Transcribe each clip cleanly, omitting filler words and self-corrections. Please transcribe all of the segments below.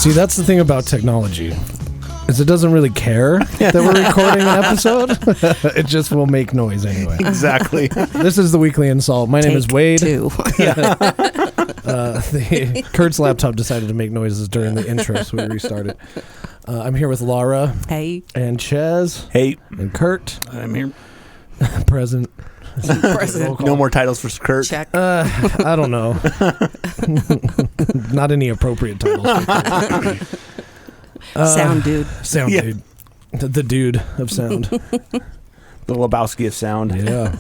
See, that's the thing about technology. Is it doesn't really care that we're recording an episode. It just will make noise anyway. Exactly. This is the Weekly InSalt. My name is Wade. Kurt's laptop decided to make noises during the intro, so we restarted. I'm here with Laura. Hey. And Chaz. Hey. And Kurt. I'm here. Present. No more titles for Kurt. Check. I don't know. Not any appropriate titles. Sound dude. Sound dude. The dude of sound. The Lebowski of sound. Yeah.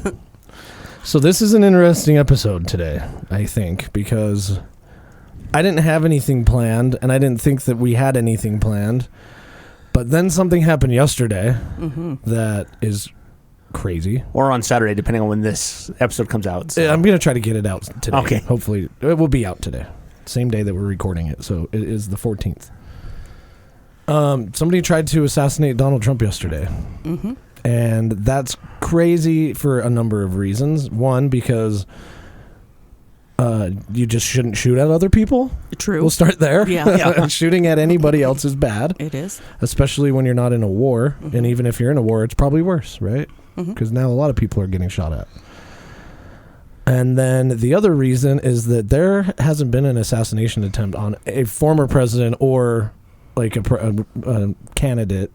So this is an interesting episode today, I think, because I didn't have anything planned, and I didn't think that we had anything planned. But then something happened yesterday that is crazy. Or on Saturday, depending on when this episode comes out. So. I'm going to try to get it out today. Okay. Hopefully. It will be out today. Same day that we're recording it. So it is the 14th. Somebody tried to assassinate Donald Trump yesterday. Mm-hmm. And that's crazy for a number of reasons. One, because you just shouldn't shoot at other people. True. We'll start there. Yeah. Shooting at anybody else is bad. It is. Especially when you're not in a war. Mm-hmm. And even if you're in a war, it's probably worse, right? Because now a lot of people are getting shot at. And then the other reason is that there hasn't been an assassination attempt on a former president or like a candidate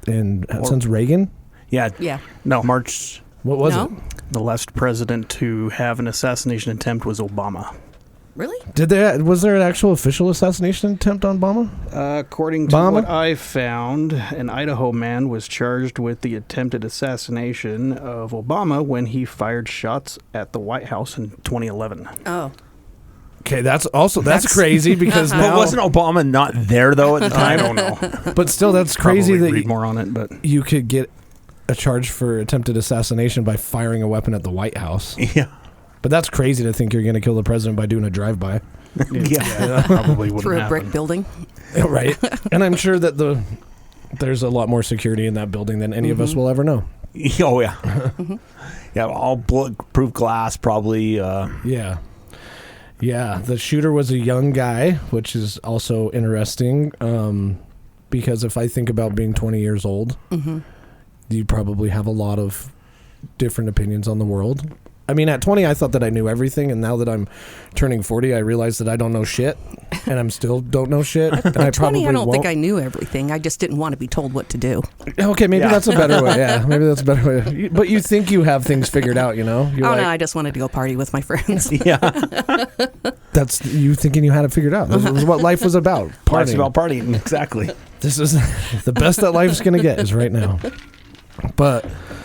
since Reagan. Yeah. No. What was it? The last president to have an assassination attempt was Obama. Really? Was there an actual official assassination attempt on Obama? According to what I found, an Idaho man was charged with the attempted assassination of Obama when he fired shots at the White House in 2011. Oh. Okay, that's crazy because now... But wasn't Obama not there, though, at the time? I don't know. But still, that's crazy that read more on it, but you could get a charge for attempted assassination by firing a weapon at the White House. Yeah. But that's crazy to think you're going to kill the president by doing a drive-by. Yeah. Probably wouldn't Through a happen. brick building. Right. And I'm sure that there's a lot more security in that building than any of us will ever know. Oh, yeah. Yeah, all bulletproof glass, probably. Yeah. Yeah, the shooter was a young guy, which is also interesting because if I think about being 20 years old, you probably have a lot of different opinions on the world. I mean, at 20, I thought that I knew everything, and now that I'm turning 40, I realize that I don't know shit, and I'm still don't know shit. And At 20, I don't think I knew everything. I just didn't want to be told what to do. Okay, maybe that's a better way. Yeah, maybe that's a better way. But you think you have things figured out, you know? No, I just wanted to go party with my friends. Yeah. That's you thinking you had it figured out. This is what life was about. Partying. Life's about partying, exactly. This is the best that life's going to get is right now.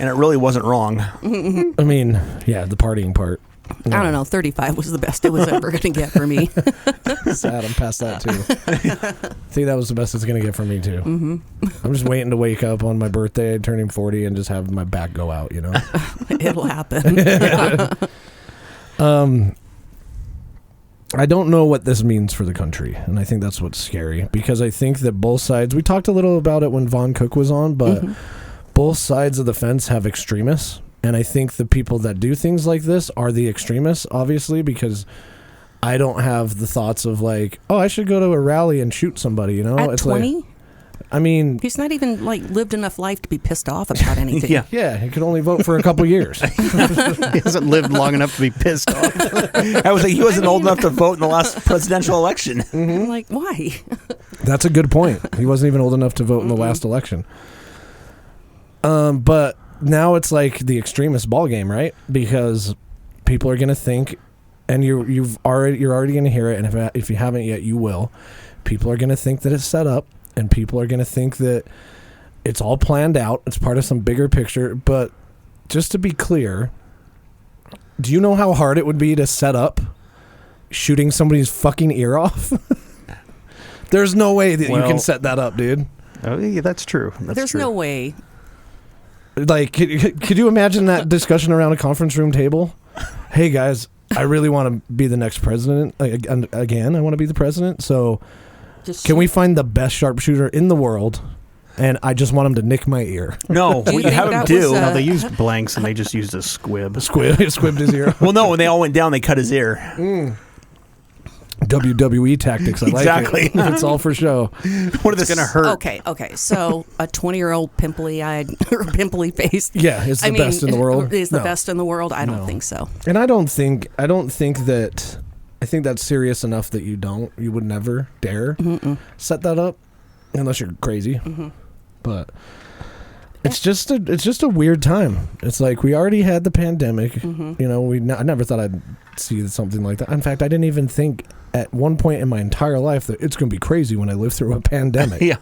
And it really wasn't wrong. I mean, yeah, the partying part. I don't know. 35 was the best it was ever going to get for me. Sad, I'm past that too. I think that was the best it's going to get for me too. I'm just waiting to wake up on my birthday, turning 40, and just have my back go out, you know? It'll happen. I don't know what this means for the country, and I think that's what's scary, because I think that both sides, we talked a little about it when Von Cook was on, but both sides of the fence have extremists, and I think the people that do things like this are the extremists, obviously, because I don't have the thoughts of like, oh, I should go to a rally and shoot somebody, you know? At it's 20? Like, I mean... He's not even, lived enough life to be pissed off about anything. Yeah, he could only vote for a couple years. He hasn't lived long enough to be pissed off. I was like, he wasn't old enough to vote in the last presidential election. I'm like, why? That's a good point. He wasn't even old enough to vote in the last election. But now it's like the extremist ball game, right? Because people are going to think, and you're already going to hear it, and if you haven't yet, you will. People are going to think that it's set up, and people are going to think that it's all planned out. It's part of some bigger picture. But just to be clear, do you know how hard it would be to set up shooting somebody's fucking ear off? There's no way that you can set that up, dude. Oh, yeah, that's true. There's no way. Like, could you imagine that discussion around a conference room table? Hey, guys, I really want to be the next president. Again, I want to be the president. So can we find the best sharpshooter in the world? And I just want him to nick my ear. No, Do you we think have him that do. was, No, they used blanks and they just used a squib. Squibbed his ear. Well, no, when they all went down, they cut his ear. WWE tactics. I Exactly. like it. It's all for show. What is going to hurt? Okay. So a 20-year-old pimply-eyed or pimply-faced. Yeah, it's the best in the world. Is the best in the world? I don't think so. And I don't think that. I think that's serious enough that you would never dare set that up, unless you're crazy. Mm-hmm. But it's just a weird time. It's like we already had the pandemic. Mm-hmm. You know, I never thought I'd see something like that. In fact, I didn't even think at one point in my entire life that it's going to be crazy when I live through a pandemic. Yeah.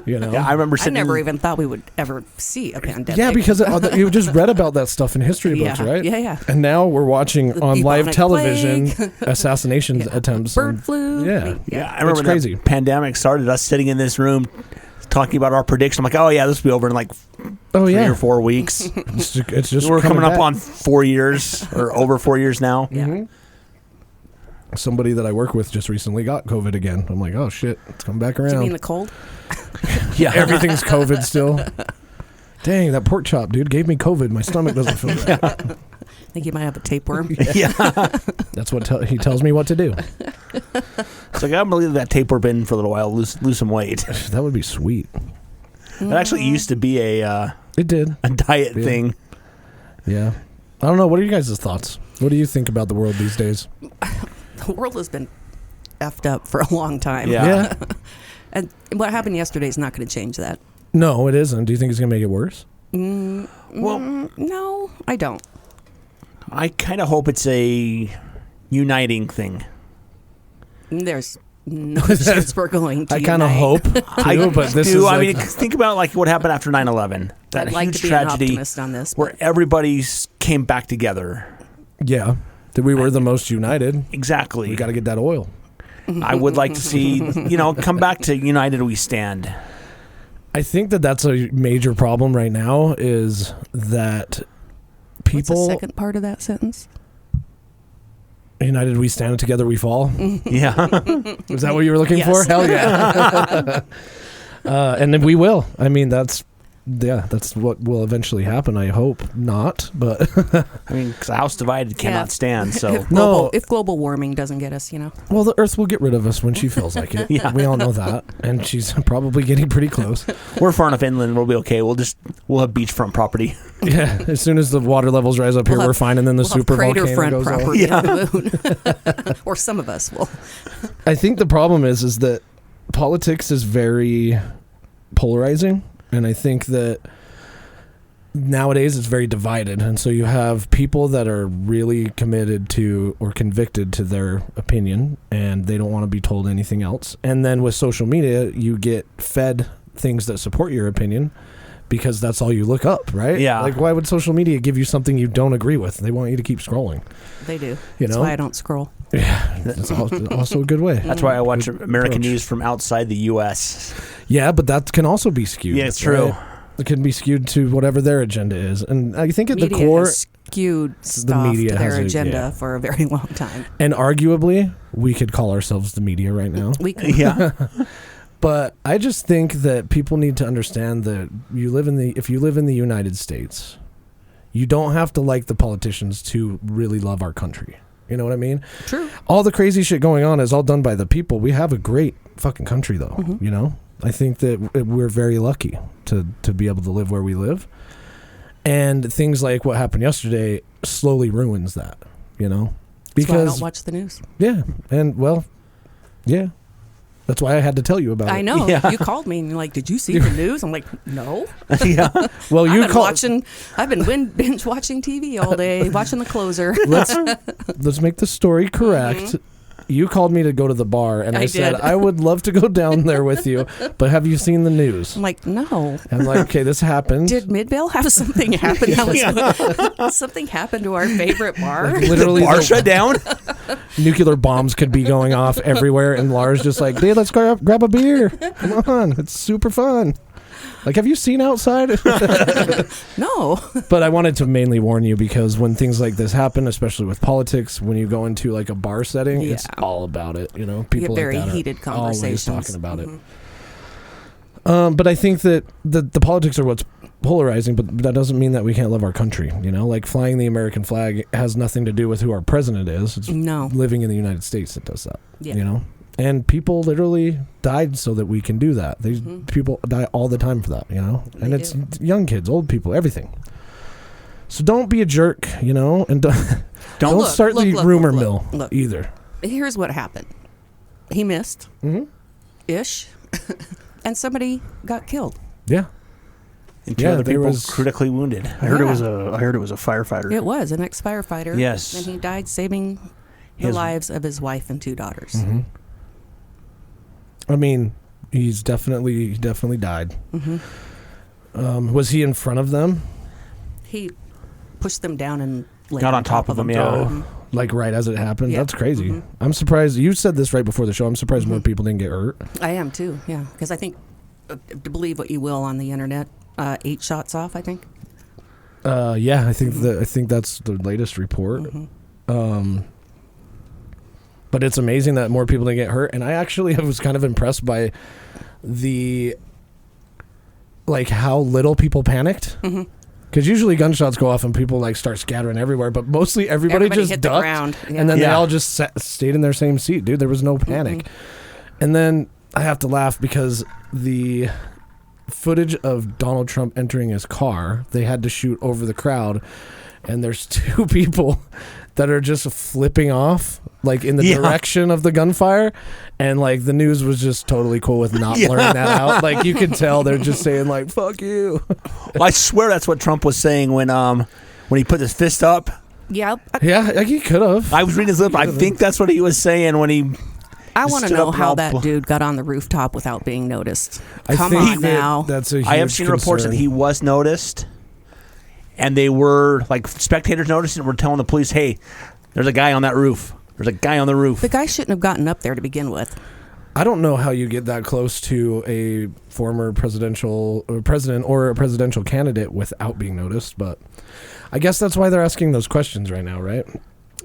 You know? Yeah, I remember I never even thought we would ever see a pandemic. Yeah, because you just read about that stuff in history books, right? Yeah. And now we're watching on live television assassination attempts. Bird flu. Yeah, I remember it's crazy. The pandemic started, us sitting in this room talking about our prediction. I'm like, oh yeah, this will be over in like 3 or 4 weeks. It's just we're coming back. up on 4 years or over 4 years now. Yeah. Mm-hmm. Somebody that I work with just recently got COVID again. I'm like, oh shit, it's come back around. Do you mean the cold? Yeah, everything's COVID still. Dang, that pork chop, dude, gave me COVID. My stomach doesn't feel right. I think you might have a tapeworm. Yeah. That's what he tells me what to do. It's like, I'm going to leave that tapeworm in for a little while, lose some weight. That would be sweet. That actually used to be it did a diet thing. Yeah. I don't know. What are you guys' thoughts? What do you think about the world these days? The world has been effed up for a long time. Yeah. And what happened yesterday is not going to change that. No, it isn't. Do you think it's going to make it worse? No, I don't. I kind of hope it's a uniting thing. There's no chance we're going to I kind of unite. hope, too, but this is I like, mean, think about like what happened after 9/11. That I'd like huge to be tragedy an optimist on this, where everybody came back together. yeah, that we were the most united. Exactly. We got to get that oil. I would like to see, come back to United We Stand. I think that's a major problem right now is that people... What's the second part of that sentence? United we stand, together we fall. Yeah. Is that what you were looking Yes. for? Hell yeah. And then we will. I mean, that's what will eventually happen. I hope not, but I mean, because a house divided cannot stand. So If global warming doesn't get us, well, the Earth will get rid of us when she feels like it. Yeah. We all know that, and she's probably getting pretty close. we're far enough inland, we'll be okay. We'll have beachfront property. Yeah, as soon as the water levels rise up here, we're fine, and then the super crater volcano front goes off. property on the moon, or some of us will. I think the problem is that politics is very polarizing, and I think that nowadays it's very divided, and so you have people that are really committed to or convicted to their opinion, and they don't want to be told anything else. And then with social media, you get fed things that support your opinion because that's all you look up, right? Yeah. Like, why would social media give you something you don't agree with? They want you to keep scrolling. They do. You That's know? why I don't scroll. Yeah, that's also a good way. That's why I watch American approach. news from outside the U.S. Yeah, but that can also be skewed. Yeah, it's true. Right? It can be skewed to whatever their agenda is. And I think at Media the core, has skewed stuff media to their has agenda for a very long time. and arguably, we could call ourselves the media right now. We could. Yeah. But I just think that people need to understand that if you live in the United States, you don't have to like the politicians to really love our country. You know what I mean? True. All the crazy shit going on is all done by the people. We have a great fucking country, though. Mm-hmm. You know? I think that we're very lucky to be able to live where we live. And things like what happened yesterday slowly ruins that, you know? That's why I don't watch the news. Yeah. And, well, yeah. That's why I had to tell you about it. I know. Yeah. You called me and you're like, "Did you see the news?" I'm like, "No." Yeah. Well, I've been binge watching TV all day, watching The Closer. Let's make the story correct. Mm-hmm. You called me to go to the bar, and I said, did. I would love to go down there with you, but have you seen the news? I'm like, "No." I'm like, okay, this happened. Did Midvale have something happen? Something happened to our favorite bar. Like, literally, Bar the shut down. nuclear bombs could be going off everywhere, and Lars just like, dude, let's grab a beer. Come on, it's super fun. Like, have you seen outside? No. But I wanted to mainly warn you because when things like this happen, especially with politics, when you go into like a bar setting, it's all about it. You know, people very like that heated are always conversations. talking about it. But I think that the politics are what's polarizing, but that doesn't mean that we can't love our country. Like flying the American flag has nothing to do with who our president is. It's living in the United States that does that. Yeah. And people literally died so that we can do that. People die all the time for that. And it's young kids, old people, everything. So don't be a jerk. And don't start the rumor mill either. Here's what happened. He missed. Ish. And somebody got killed. Yeah. And two other people critically wounded. I heard it was a firefighter. It was an ex-firefighter. Yes. And he died saving the lives of his wife and 2 daughters. I mean, he definitely died. Was he in front of them? He pushed them down and got on top of them. Yeah. Like right as it happened? Yeah. That's crazy. I'm surprised. You said this right before the show. I'm surprised more people didn't get hurt. I am too, yeah. Because I think, believe what you will on the internet, 8 shots off, I think. Yeah, I think that's the latest report. But it's amazing that more people didn't get hurt. And I actually was kind of impressed by how little people panicked. Because usually gunshots go off and people start scattering everywhere, but mostly everybody just hit ducked, the ground. Yeah. And then they all just stayed in their same seat, dude. There was no panic. And then I have to laugh because the footage of Donald Trump entering his car, they had to shoot over the crowd, and there's 2 people that are just flipping off in the direction of the gunfire, and the news was just totally cool with not blurring that out. You could tell they're just saying fuck you. Well, I swear that's what Trump was saying when he put his fist up. Yep. Yeah, he could have. I was reading his lip. I think that's what he was saying when he. I want to know how that dude got on the rooftop without being noticed. Come on now. That's a huge I have seen reports that he was noticed, and they were spectators noticed and were telling the police, "Hey, there's a guy on that roof. There's a guy on the roof." The guy shouldn't have gotten up there to begin with. I don't know how you get that close to a former president or a presidential candidate without being noticed, but I guess that's why they're asking those questions right now, right?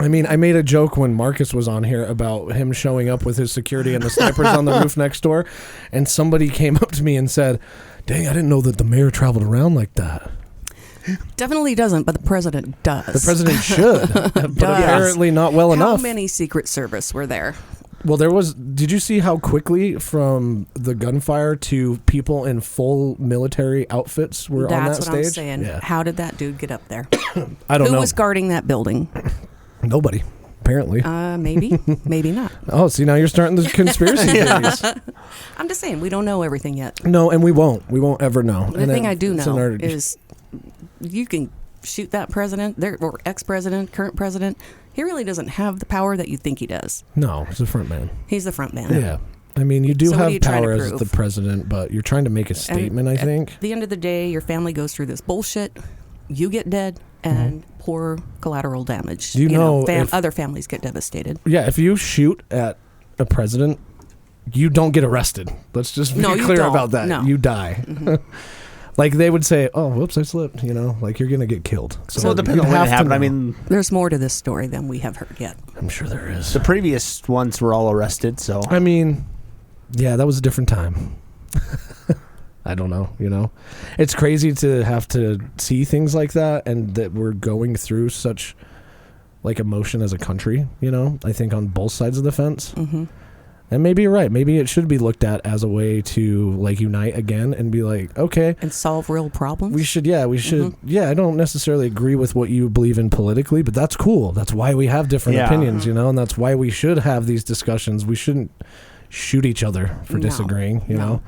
I mean, I made a joke when Marcus was on here about him showing up with his security and the snipers on the roof next door, and somebody came up to me and said, "Dang, I didn't know that the mayor traveled around like that." Definitely doesn't, but the president does. The president should, but apparently not well enough. How many Secret Service were there? Well, did you see how quickly from the gunfire to people in full military outfits were on that stage? That's what I'm saying. Yeah. How did that dude get up there? I don't know. Who was guarding that building? Nobody, apparently. Maybe, maybe not. Oh, see, now you're starting the conspiracy theories. I'm just saying, we don't know everything yet. No, and we won't. We won't ever know. The thing I do know is you can shoot that president, or ex-president, current president. He really doesn't have the power that you think he does. No, he's the front man. He's the front man. Yeah. I mean, you do have power as the president, but you're trying to make a statement, I think. At the end of the day, your family goes through this bullshit. You get dead, and poor collateral damage. Other families get devastated. Yeah, if you shoot at a president, you don't get arrested. Let's just be clear about that. No. You die. They would say, "Oh, whoops, I slipped." You're going to get killed. So it depends on when it happened. I mean, there's more to this story than we have heard yet. I'm sure there is. The previous ones were all arrested, so I mean, yeah, that was a different time. I don't know, It's crazy to have to see things like that, and that we're going through such emotion as a country, I think on both sides of the fence. And maybe you're right. Maybe it should be looked at as a way to unite again and be okay. And solve real problems? We should. Yeah, I don't necessarily agree with what you believe in politically, but that's cool. That's why we have different opinions, and that's why we should have these discussions. We shouldn't shoot each other for disagreeing, know.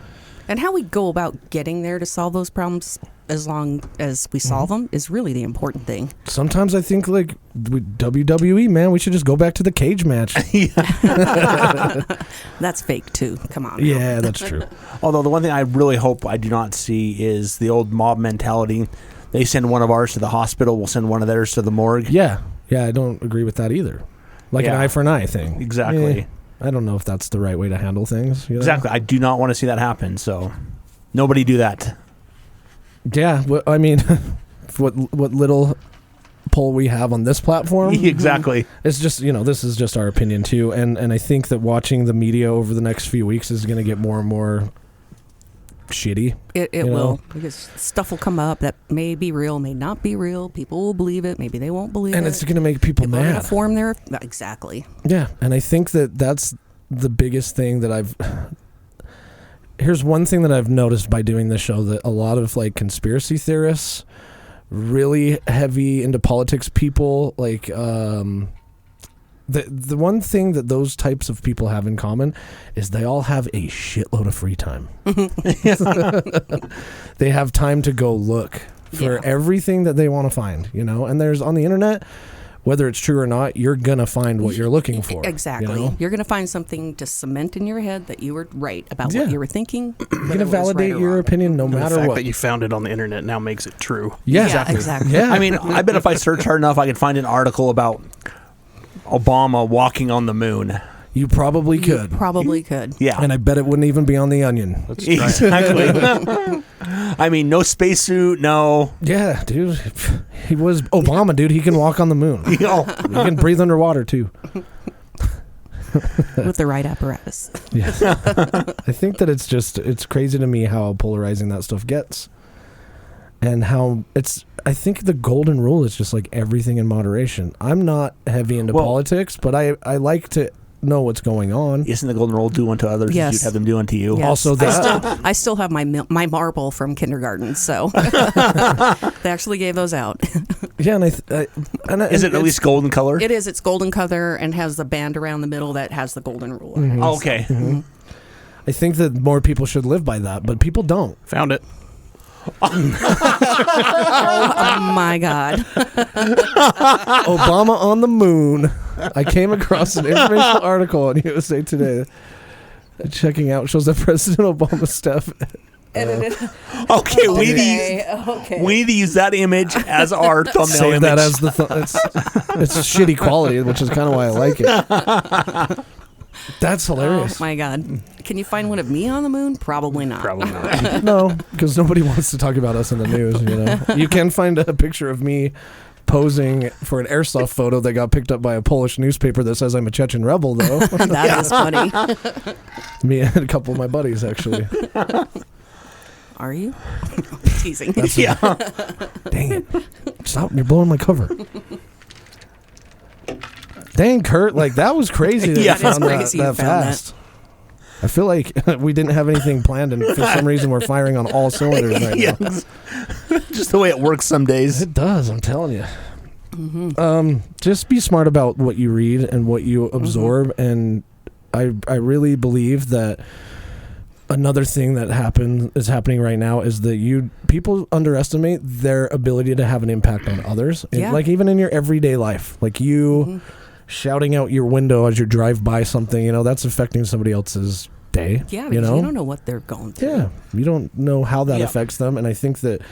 And how we go about getting there to solve those problems, as long as we solve them, is really the important thing. Sometimes I think with WWE, man, we should just go back to the cage match. That's fake too. Come on. Yeah, that's true. Although the one thing I really hope I do not see is the old mob mentality. They send one of ours to the hospital, we'll send one of theirs to the morgue. Yeah, I don't agree with that either. An eye for an eye thing. Exactly. I don't know if that's the right way to handle things. Exactly. I do not want to see that happen, so nobody do that. Yeah, I mean, what little pull we have on this platform. Exactly. It's just, this is just our opinion too, and I think that watching the media over the next few weeks is going to get more and more shitty. It will, because stuff will come up that may be real, may not be real. People will believe it, maybe they won't believe it. And it's going to make people Are mad. gonna form their exactly. Yeah, and I think that's the biggest thing that here's one thing that I've noticed by doing this show, that a lot of like conspiracy theorists, really heavy into politics people, like the one thing that those types of people have in common is they all have a shitload of free time. They have time to go look for everything that they want to find, and there's on the internet, whether it's true or not, you're going to find what you're looking for. Exactly. You're going to find something to cement in your head that you were right about what you were thinking. You're going to validate your opinion no matter the fact what. that you found it on the internet now makes it true. Yeah, exactly. Yeah. I mean, I bet if I search hard enough, I could find an article about Obama walking on the moon. You probably could. Probably could. Yeah. And I bet it wouldn't even be on The Onion. Exactly. I mean, no spacesuit, no. Yeah, dude. He was Obama, dude. He can walk on the moon. He can breathe underwater, too. With the right apparatus. Yes. I think that it's crazy to me how polarizing that stuff gets. And how I think the golden rule is just like everything in moderation. I'm not heavy into politics, but I like to know what's going on. Isn't the golden rule do unto others as you'd have them do unto you? Yes. Also, I still have my marble from kindergarten, so they actually gave those out. Yeah, and is it at least golden color? It is. It's golden color and has the band around the middle that has the golden rule. Mm-hmm. Oh, okay. Mm-hmm. I think that more people should live by that, but people don't. Found it. Oh my God. Obama on the moon. I came across an informational article on USA Today. Checking out shows that President Obama's staff. Okay, we need to use that image as our thumbnail Save image. that as the it's shitty quality, which is kind of why I like it. That's hilarious. Oh my God. Can you find one of me on the moon? Probably not. Probably not. No, because nobody wants to talk about us in the news. You can find a picture of me posing for an airsoft photo that got picked up by a Polish newspaper that says I'm a Chechen rebel, though. That is funny. Me and a couple of my buddies, actually. Are you? Teasing. Dang it. Stop. You're blowing my cover. Dang, Kurt. Like, that was crazy that you found that fast. I feel like we didn't have anything planned, and for some reason we're firing on all cylinders right now. Just the way it works some days. It does, I'm telling you. Mm-hmm. Just be smart about what you read and what you absorb, and I really believe that another thing that is happening right now is that people underestimate their ability to have an impact on others. Yeah. Like even in your everyday life, like you shouting out your window as you drive by something, that's affecting somebody else's day. Yeah, because you don't know what they're going through. Yeah, you don't know how that affects them, and I think that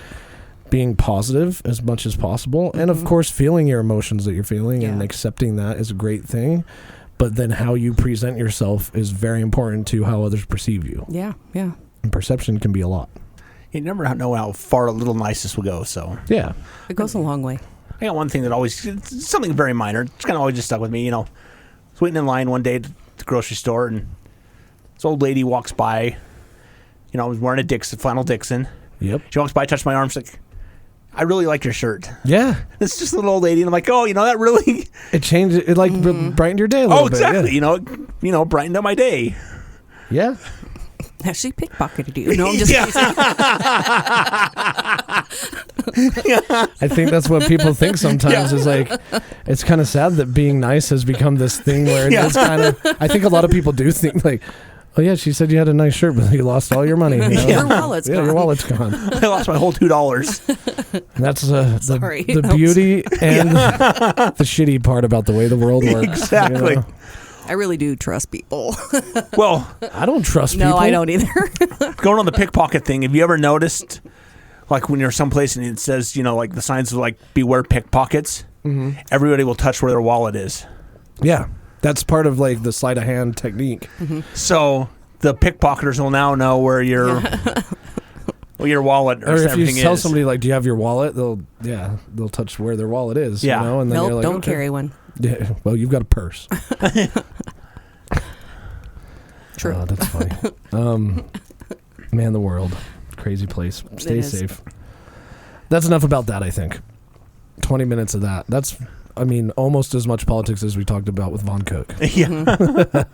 being positive as much as possible, and of course feeling your emotions that you're feeling and accepting that is a great thing. But then how you present yourself is very important to how others perceive you. Yeah, yeah. And perception can be a lot. You never know how far a little niceness will go. So yeah, it goes a long way. I got one thing that it's something very minor. It's kind of always just stuck with me. I was waiting in line one day at the grocery store, and this old lady walks by. I was wearing a flannel Dixon. Yep. She walks by, touched my arm. She's like, I really like your shirt. Yeah. It's just a little old lady, and I'm like, that really... It changed, it brightened your day a little bit. Oh, exactly. Yeah. Brightened up my day. Yeah. Has she pickpocketed you? No, I'm just kidding. I think that's what people think sometimes is like, it's kind of sad that being nice has become this thing where it's kind of, I think a lot of people do think like, oh yeah, she said you had a nice shirt, but you lost all your money. Your wallet's gone. Your wallet's gone. I lost my whole $2. And that's the beauty and the shitty part about the way the world works. Exactly. I really do trust people. Well, I don't trust people. No, I don't either. Going on the pickpocket thing, have you ever noticed, like when you're someplace and it says, like the signs of like beware pickpockets, everybody will touch where their wallet is. Yeah. That's part of like the sleight of hand technique. So the pickpocketers will now know where your wallet or if everything you tell is. somebody like, do you have your wallet? They'll touch where their wallet is. Yeah. And then Nope, you're like, don't carry one. Yeah. Well, you've got a purse. True. Oh, that's funny. Man, the world. crazy place. Stay safe. That's enough about that, I think. 20 minutes of that. That's, I mean, almost as much politics as we talked about with Von Cook. Yeah.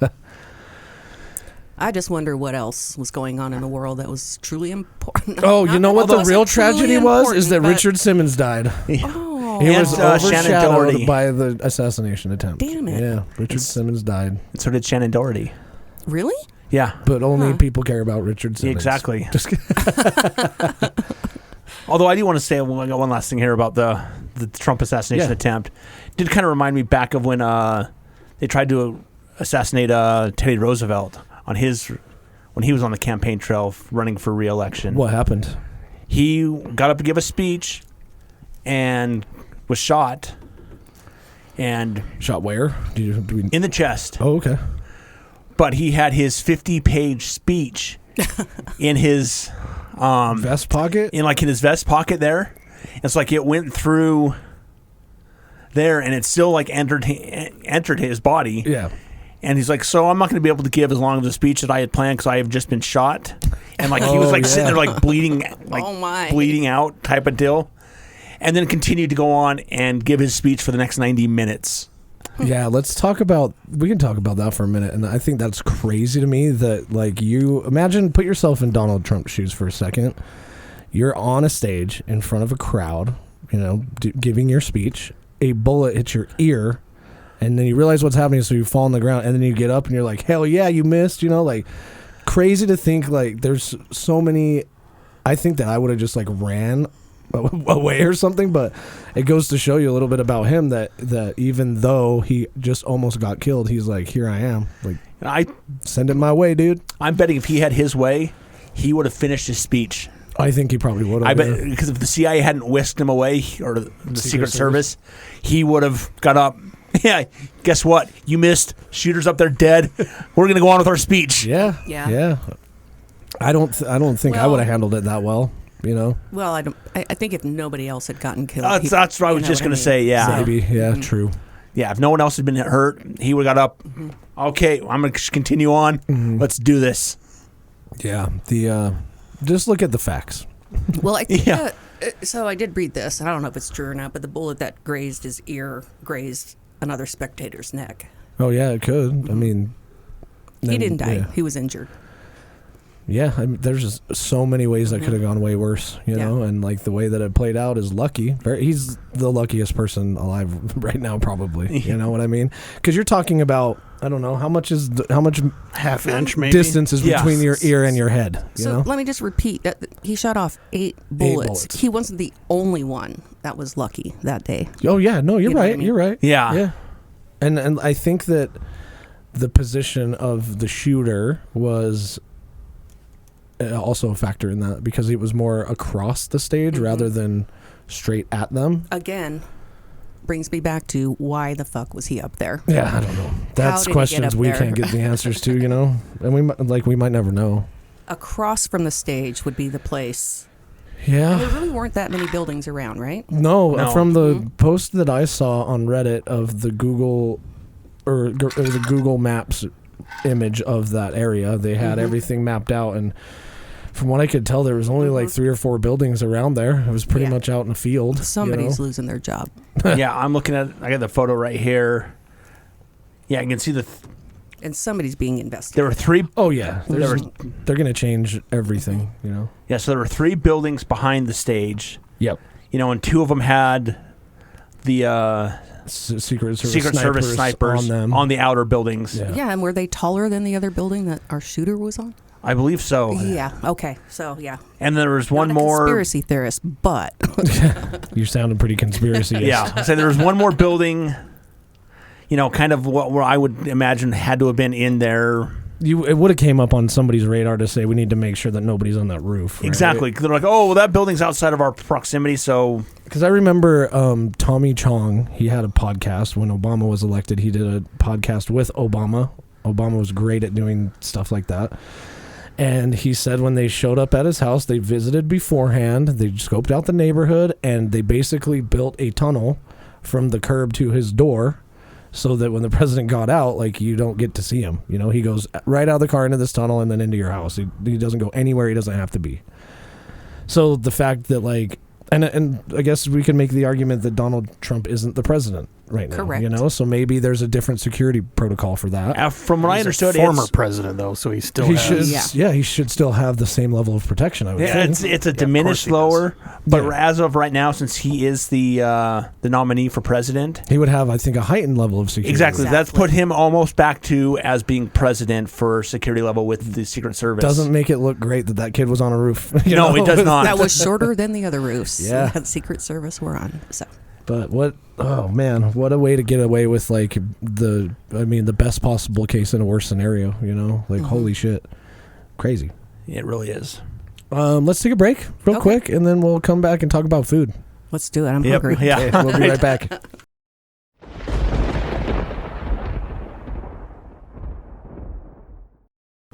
I just wonder what else was going on in the world that was truly important. Oh, you know what the real tragedy was? Is that but- Richard Simmons died. Oh, He was And, Shannon overshadowed Doherty. by the assassination attempt. Damn it. Yeah, Richard Simmons died. And so did Shannon Doherty. really? Yeah. But only people care about Richard Simmons. Exactly. Just kidding. Although I do want to say one last thing here about the Trump assassination attempt. It did kind of remind me back of when they tried to assassinate Teddy Roosevelt when he was on the campaign trail running for re-election. What happened? He got up to give a speech and was shot. And Shot where? in the chest. Oh, okay. But he had his 50-page speech in his Vest pocket? in his vest pocket there. It's like it went through there and it still like entered his body. Yeah. And he's like, so I'm not going to be able to give as long of a speech that I had planned because I have just been shot. And like he was like sitting there like bleeding, like Oh, my. bleeding out type of deal. And then continued to go on and give his speech for the next 90 minutes. Yeah, we can talk about that for a minute. And I think that's crazy to me that, like, put yourself in Donald Trump's shoes for a second. You're on a stage in front of a crowd, giving your speech. A bullet hits your ear, and then you realize what's happening, so you fall on the ground, and then you get up, and you're like, hell yeah, you missed, like, crazy to think, like, there's so many. I think that I would have just, like, ran away or something, but it goes to show you a little bit about him that even though he just almost got killed, he's like, here I am, like, send it my way, dude. I'm betting if he had his way, he would have finished his speech. I think he probably would have. I bet because if the CIA hadn't whisked him away, or the Secret Service, he would have got up. Yeah, guess what? You missed. Shooter's up there dead. We're gonna go on with our speech. Yeah. I don't think I would have handled it that well. Well, I think if nobody else had gotten killed, That's what I was just gonna say. Yeah, Maybe. Yeah. True. yeah. If no one else had been hurt, he would have got up. Okay, I'm gonna continue on. Let's do this. Yeah. Just look at the facts. Well, I think Yeah. so. I did read this. I don't know if it's true or not, but the bullet that grazed his ear grazed another spectator's neck. Oh yeah, it could. I mean, He didn't die. Yeah. He was injured. Yeah, I mean, there's just so many ways that could have gone way worse, and like the way that it played out is lucky. He's the luckiest person alive right now, probably. You know what I mean? Because you're talking about, I don't know, how much Half inch, maybe. distance is Yeah. between your ear and your head. So let me just repeat that he shot off 8 bullets. He wasn't the only one that was lucky that day. Oh yeah, no, you're You know what right. I mean? You're right. Yeah. And I think that the position of the shooter was also a factor in that, because it was more across the stage rather than straight at them. Again, brings me back to why the fuck was he up there? Yeah, I don't know. That's did he get questions up we there? can't get the answers to, and we might never know. Across from the stage would be the place. Yeah. There really weren't that many buildings around, right? No, from the post that I saw on Reddit of the Google or the Google Maps image of that area, they had everything mapped out, and from what I could tell, there was only like 3 or 4 buildings around there. It was pretty much out in a field. Somebody's losing their job. Yeah, I'm looking at. I got the photo right here. Yeah, you can see And somebody's being investigated. there were 3. Oh yeah, There they're gonna change everything. Yeah, so there were 3 buildings behind the stage. Yep. And 2 of them had the Secret Service snipers on them. on the outer buildings. Yeah, and were they taller than the other building that our shooter was on? I believe so. Yeah. Okay. So yeah. And there was one Not a more. conspiracy theorist, but You're sounding pretty conspiracy. Yeah. So there was one more building. Kind of where I would imagine had to have been in there. It would have came up on somebody's radar to say we need to make sure that nobody's on that roof. Right? Exactly. They're like, oh, well, that building's outside of our proximity, so. Because I remember Tommy Chong, he had a podcast when Obama was elected. He did a podcast with Obama. Obama was great at doing stuff like that. And he said when they showed up at his house, they visited beforehand, they scoped out the neighborhood, and they basically built a tunnel from the curb to his door so that when the president got out, like, you don't get to see him. He goes right out of the car into this tunnel and then into your house. He doesn't go anywhere he doesn't have to be. So the fact that like, and I guess we can make the argument that Donald Trump isn't the president right now. Correct. You know, so maybe there's a different security protocol for that. From what I understood, former president though, so he still He has. should, he should still have the same level of protection. I would think. it's a diminished lower, but as of right now, since he is the nominee for president, He would have, I think, a heightened level of security. exactly. That's put him almost back to as being president for security level with the Secret Service. Doesn't make it look great that kid was on a roof. No, it does not. That was shorter than the other roofs Yeah. that Secret Service were on. So. But oh man, what a way to get away with like the best possible case in a worse scenario, you know? Like, holy shit. Crazy. It really is. Let's take a break real quick, and then we'll come back and talk about food. Let's do it. I'm hungry. Yeah. Okay, we'll be right back.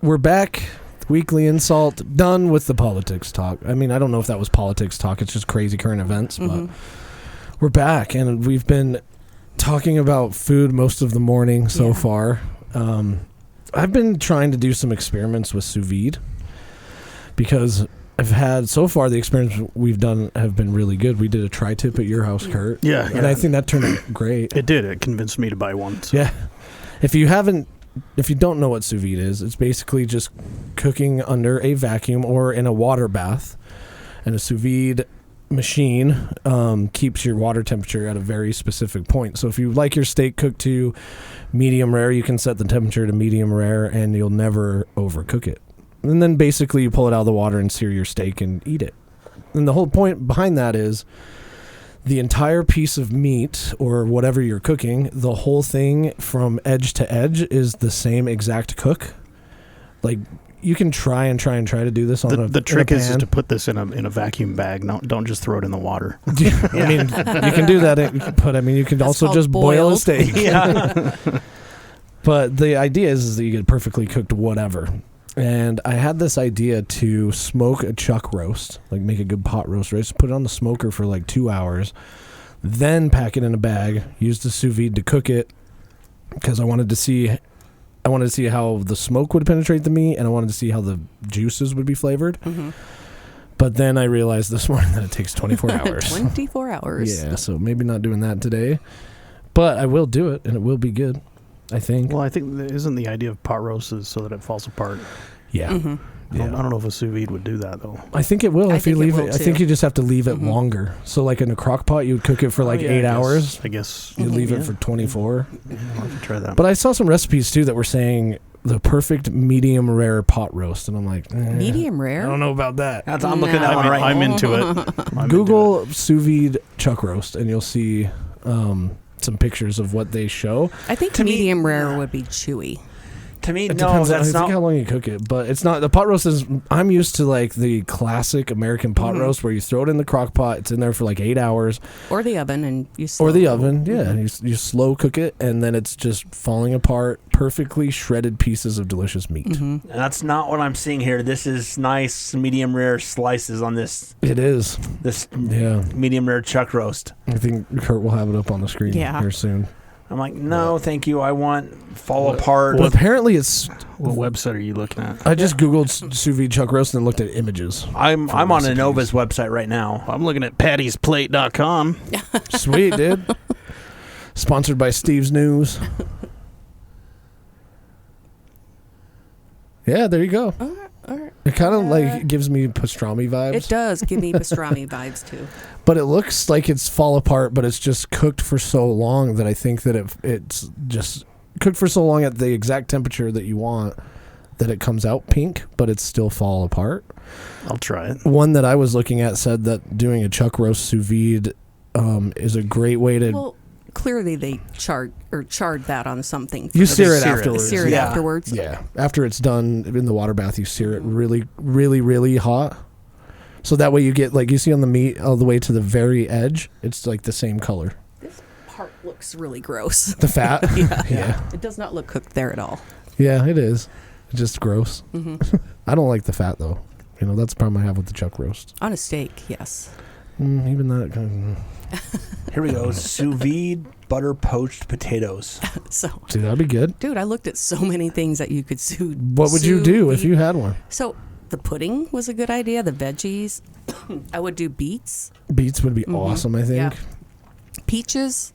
We're back. Weekly InSalt, done with the politics talk. I mean, I don't know if that was politics talk. It's just crazy current events, but we're back, and we've been talking about food most of the morning so far. I've been trying to do some experiments with sous vide because I've had, so far, the experiments we've done have been really good. We did a tri-tip at your house, Kurt. Yeah. And I think that turned out great. It did. It convinced me to buy one. So. Yeah. If you don't know what sous vide is, it's basically just cooking under a vacuum or in a water bath. And a sous vide machine keeps your water temperature at a very specific point. So if you like your steak cooked to medium rare, you can set the temperature to medium rare and you'll never overcook it. And then basically you pull it out of the water and sear your steak and eat it. And the whole point behind that is the entire piece of meat or whatever you're cooking, the whole thing from edge to edge is the same exact cook. Like, you can try to do this on the trick is to put this in a vacuum bag. Don't just throw it in the water. I mean, you can do that, but I mean, you can That's also just boil a boiled. steak. Yeah. But the idea is that you get perfectly cooked whatever. And I had this idea to smoke a chuck roast, like make a good pot roast, right? So put it on the smoker for like 2 hours, then pack it in a bag, use the sous vide to cook it, because I wanted to see how the smoke would penetrate the meat, and I wanted to see how the juices would be flavored. Mm-hmm. But then I realized this morning that it takes 24 hours. 24 hours. Yeah, so maybe not doing that today. But I will do it, and it will be good, I think. Well, I think isn't the idea of pot roast is so that it falls apart. Yeah. Mm-hmm. I don't know if a sous vide would do that though. I think it will if you leave it. I think too. you just have to leave it longer. So like in a crock pot, you would cook it for like 8 hours. I guess You leave it for 24. I'll have to try that. But I saw some recipes too that were saying the perfect medium rare pot roast, and I'm like, Medium rare? I don't know about that. I'm looking at that one right I'm now. into it. Google sous vide chuck roast, and you'll see some pictures of what they show. I think medium rare would be chewy. To me, It no, depends. I that's think not. how long you cook it, but it's not. The pot roast is. I'm used to like the classic American pot roast where you throw it in the crock pot. It's in there for like 8 hours, Or the oven, and you or the oven. Yeah, you slow cook it, and then it's just falling apart. Perfectly shredded pieces of delicious meat. Mm-hmm. That's not what I'm seeing here. This is nice medium rare slices on this It is. Yeah, medium rare chuck roast. I think Kurt will have it up on the screen here soon. I'm like, no, thank you. I want fall apart. Well, apparently it's. What website are you looking at? I just googled sous vide chuck roast and looked at images. I'm on Innova's website right now. I'm looking at pattysplate.com. Sweet, dude. Sponsored by Steve's News. Yeah, there you go. All right. It kind of like gives me pastrami vibes. It does give me pastrami vibes too. But it looks like it's fall apart, but it's just cooked for so long that I think that it's just cooked for so long at the exact temperature that you want that it comes out pink, but it's still fall apart. I'll try it. One that I was looking at said that doing a chuck roast sous vide is a great way to... Well, clearly they charred that on something. You sear it afterwards. Sear it afterwards. Yeah. After it's done in the water bath, you sear it really, really, really hot. So that way you get, like, you see on the meat all the way to the very edge, it's like the same color. This part looks really gross. The fat? Yeah. It does not look cooked there at all. Yeah, it is. It's just gross. Mm-hmm. I don't like the fat, though. You know, that's the problem I have with the chuck roast. On a steak, yes. Even that kind Here we go. Sous vide butter poached potatoes. So, See, that'd be good. dude, I looked at so many things that you could sous. What would you do if you had one? So the pudding was a good idea. The veggies. I would do beets. Beets would be awesome, I think. Yeah. Peaches.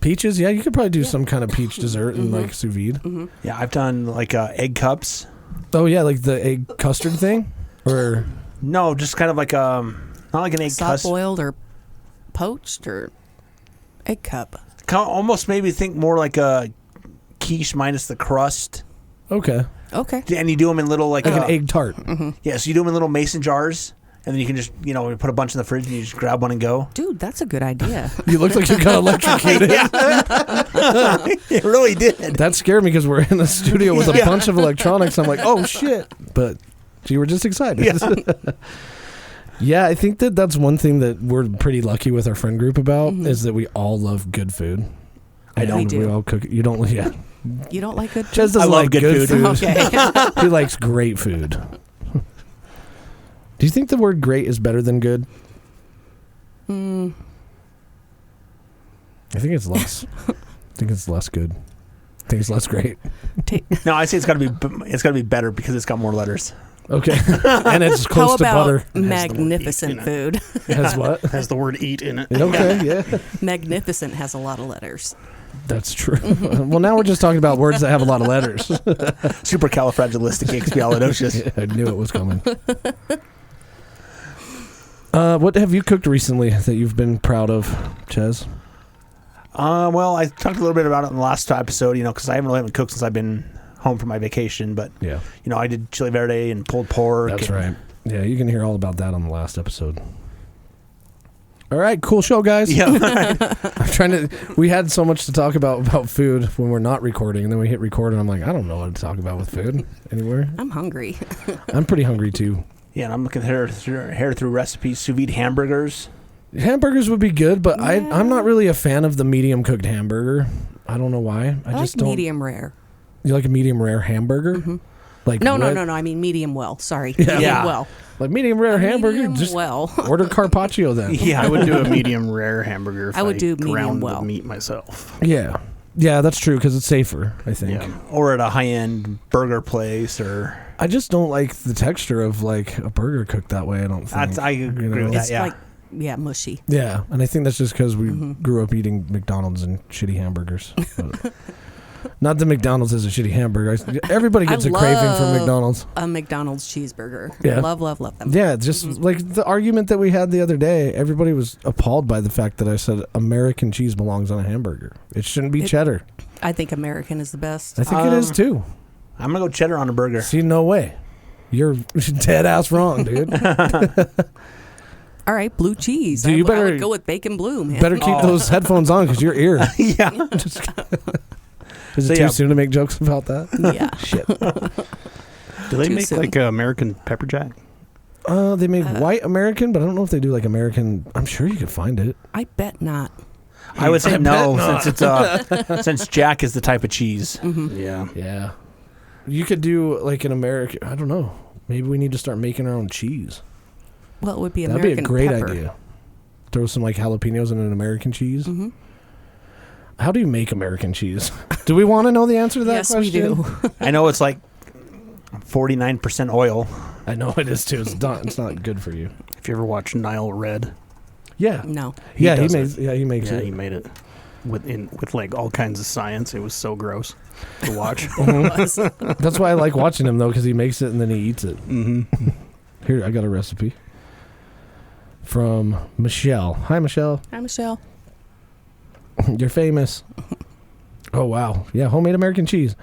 Peaches, yeah, you could probably do some kind of peach dessert in like sous vide. Yeah, I've done like egg cups. Oh yeah, like the egg custard thing, or No, just kind of like not like an egg Soft custard. boiled or poached or egg cup. Almost made me think more like a quiche minus the crust. okay, Okay. And you do them in little like an egg tart. Yeah, so you do them in little mason jars, and then you can just put a bunch in the fridge and you just grab one and go. Dude, that's a good idea. You look like you got electrocuted. It really did. That scared me because we're in a studio with a bunch of electronics. I'm like, oh shit! But you were just excited. Yeah. Yeah, I think that's one thing that we're pretty lucky with our friend group about is that we all love good food. I don't. We do. We all cook. You don't. Yeah. You don't like good food? Jez doesn't I love like good food. Okay. He likes great food. Do you think the word "great" is better than good? I think it's less. I think it's less good. I think it's less great. No, I say it's got to be better because it's got more letters. Okay, and it's close How to about butter. magnificent Has food? It has what? Has the word "eat" in it. Okay, yeah, Magnificent has a lot of letters. that's true. Well, now we're just talking about words that have a lot of letters. Supercalifragilisticexpialidocious. Yeah, I knew it was coming. What have you cooked recently that you've been proud of, Ches? Well, I talked a little bit about it in the last episode, because I haven't cooked since I've been home from my vacation. But, Yeah, I did chili verde and pulled pork. that's right. Yeah, you can hear all about that on the last episode. All right, cool show, guys. Yeah. I'm trying to. We had so much to talk about food when we're not recording, and then we hit record, and I'm like, I don't know what to talk about with food anywhere. I'm hungry. I'm pretty hungry too. Yeah, and I'm looking through recipes, sous vide hamburgers. Hamburgers would be good, but I'm not really a fan of the medium cooked hamburger. I don't know why. I just like don't. medium rare. You like a medium rare hamburger? Like No. red- I mean medium well. Sorry. Yeah. Medium well. Like medium rare hamburger. Medium Just well. order carpaccio then. Yeah, I would do a medium rare hamburger if I would do medium ground well. the meat myself. Yeah, that's true because it's safer. I think. Yeah. or at a high-end burger place, or I just don't like the texture of like a burger cooked that way. I don't think. I agree with It's that. Yeah, mushy. Yeah, and I think that's just because we grew up eating McDonald's and shitty hamburgers. But not that McDonald's is a shitty hamburger. Everybody gets a craving for McDonald's. A McDonald's cheeseburger. Yeah. Love them. Yeah, just like the argument that we had the other day, everybody was appalled by the fact that I said American cheese belongs on a hamburger. It shouldn't be cheddar. I think American is the best. I think it is too. I'm gonna go cheddar on a burger. See, no way. You're dead ass wrong, dude. All right, blue cheese. Dude, you I better- would go with bacon blue, man. Better keep those headphones on because your ear. Yeah. Is it too soon to make jokes about that? Yeah. Shit. Do they Too make soon. like American pepper jack? They make white American, but I don't know if they do like American. I'm sure you could find it. I bet not. I would say I no, bet since it's since Jack is the type of cheese. Yeah. Yeah. You could do like an American. I don't know. Maybe we need to start making our own cheese. Well, it would be That'd American be a great pepper. idea. Throw some like jalapenos in an American cheese. Mm-hmm. How do you make American cheese? Do we want to know the answer to that Yes, question? we do. I know it's like 49% oil. I know it is too. It's not good for you. If you ever watch Nile Red, Yeah. No. He does makes. it. Yeah, he makes yeah, it. he made it with like all kinds of science. It was so gross to watch. That's why I like watching him though, because he makes it and then he eats it. Mm-hmm. Here, I got a recipe from Michelle. Hi, Michelle. Hi, Michelle. You're famous. Oh, wow. Yeah, homemade American cheese.